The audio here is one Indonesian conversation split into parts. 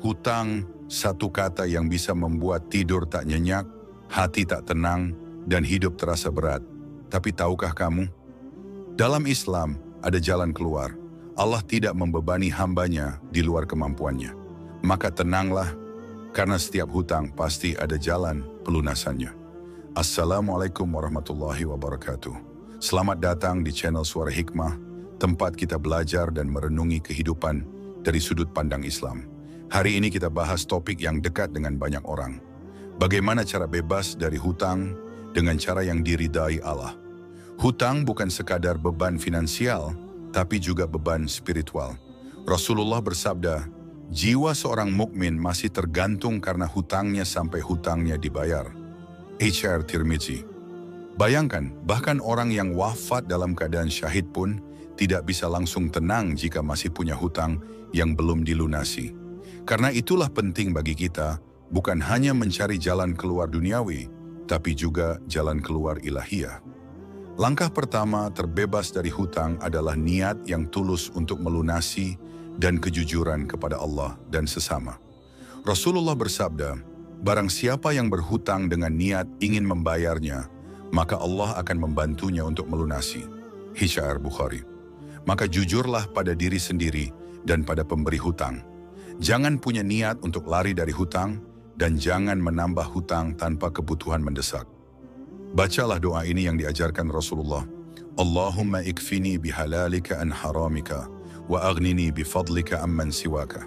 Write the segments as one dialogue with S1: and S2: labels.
S1: Hutang, satu kata yang bisa membuat tidur tak nyenyak, hati tak tenang, dan hidup terasa berat. Tapi tahukah kamu? Dalam Islam ada jalan keluar. Allah tidak membebani hambanya di luar kemampuannya. Maka tenanglah, karena setiap hutang pasti ada jalan pelunasannya. Assalamualaikum warahmatullahi wabarakatuh. Selamat datang di channel Suara Hikmah, tempat kita belajar dan merenungi kehidupan dari sudut pandang Islam. Hari ini kita bahas topik yang dekat dengan banyak orang. Bagaimana cara bebas dari hutang dengan cara yang diridai Allah. Hutang bukan sekadar beban finansial, tapi juga beban spiritual. Rasulullah bersabda, jiwa seorang mukmin masih tergantung karena hutangnya sampai hutangnya dibayar. H.R. Tirmizi. Bayangkan, bahkan orang yang wafat dalam keadaan syahid pun tidak bisa langsung tenang jika masih punya hutang yang belum dilunasi. Karena itulah penting bagi kita, bukan hanya mencari jalan keluar duniawi, tapi juga jalan keluar ilahiyah. Langkah pertama terbebas dari hutang adalah niat yang tulus untuk melunasi dan kejujuran kepada Allah dan sesama. Rasulullah bersabda, barang siapa yang berhutang dengan niat ingin membayarnya, maka Allah akan membantunya untuk melunasi. H.R. Bukhari. Maka jujurlah pada diri sendiri dan pada pemberi hutang. Jangan punya niat untuk lari dari hutang dan jangan menambah hutang tanpa kebutuhan mendesak. Bacalah doa ini yang diajarkan Rasulullah. Allahumma ikfini bihalalika an haramika wa aghnini bifadlika amman siwaka.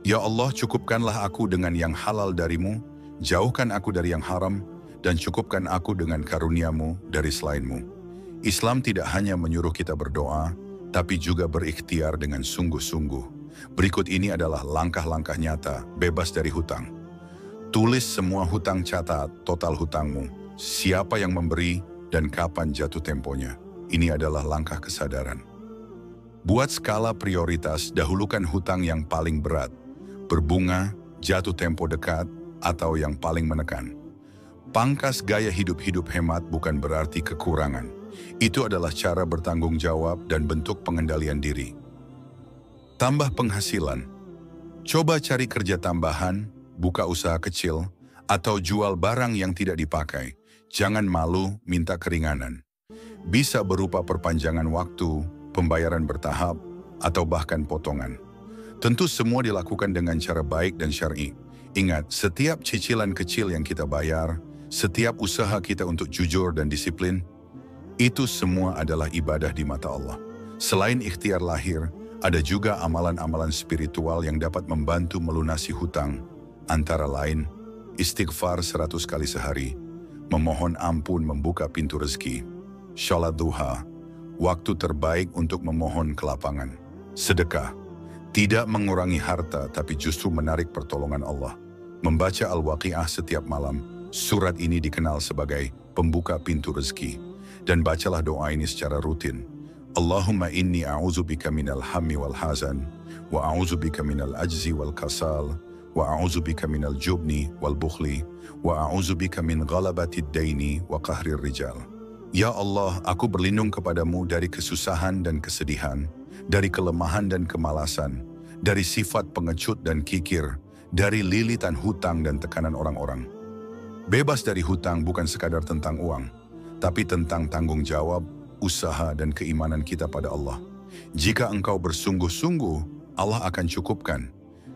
S1: Ya Allah, cukupkanlah aku dengan yang halal darimu, jauhkan aku dari yang haram, dan cukupkan aku dengan karuniamu dari selainmu. Islam tidak hanya menyuruh kita berdoa, tapi juga berikhtiar dengan sungguh-sungguh. Berikut ini adalah langkah-langkah nyata bebas dari hutang. Tulis semua hutang, catat total hutangmu, siapa yang memberi, dan kapan jatuh temponya. Ini adalah langkah kesadaran. Buat skala prioritas, dahulukan hutang yang paling berat, berbunga, jatuh tempo dekat, atau yang paling menekan. Pangkas gaya hidup hemat bukan berarti kekurangan. Itu adalah cara bertanggung jawab dan bentuk pengendalian diri. Tambah penghasilan. Coba cari kerja tambahan, buka usaha kecil, atau jual barang yang tidak dipakai. Jangan malu minta keringanan. Bisa berupa perpanjangan waktu, pembayaran bertahap, atau bahkan potongan. Tentu semua dilakukan dengan cara baik dan syar'i. Ingat, setiap cicilan kecil yang kita bayar, setiap usaha kita untuk jujur dan disiplin, itu semua adalah ibadah di mata Allah. Selain ikhtiar lahir, ada juga amalan-amalan spiritual yang dapat membantu melunasi hutang. Antara lain, istighfar 100 kali sehari, memohon ampun membuka pintu rezeki, sholat duha, waktu terbaik untuk memohon kelapangan, sedekah, tidak mengurangi harta tapi justru menarik pertolongan Allah, membaca Al-Waqi'ah setiap malam, surat ini dikenal sebagai pembuka pintu rezeki, dan bacalah doa ini secara rutin. Allahumma inni a'udzubika minal hammi wal hazan, wa a'udzubika minal ajzi wal kasal, wa a'udzubika minal jubni wal bukhli, wa a'udzubika min ghalabatid daini wa qahrir rijal. Ya Allah, aku berlindung kepadamu dari kesusahan dan kesedihan, dari kelemahan dan kemalasan, dari sifat pengecut dan kikir, dari lilitan hutang dan tekanan orang-orang. Bebas dari hutang bukan sekadar tentang uang, tapi tentang tanggung jawab, usaha, dan keimanan kita pada Allah. Jika engkau bersungguh-sungguh, Allah akan cukupkan.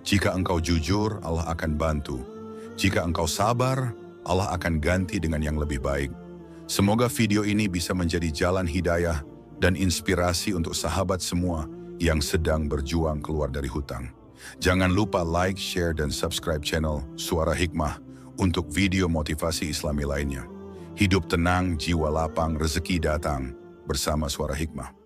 S1: Jika engkau jujur, Allah akan bantu. Jika engkau sabar, Allah akan ganti dengan yang lebih baik. Semoga video ini bisa menjadi jalan hidayah dan inspirasi untuk sahabat semua yang sedang berjuang keluar dari hutang. Jangan lupa like, share, dan subscribe channel Suara Hikmah untuk video motivasi Islami lainnya. Hidup tenang, jiwa lapang, rezeki datang bersama Suara Hikmah.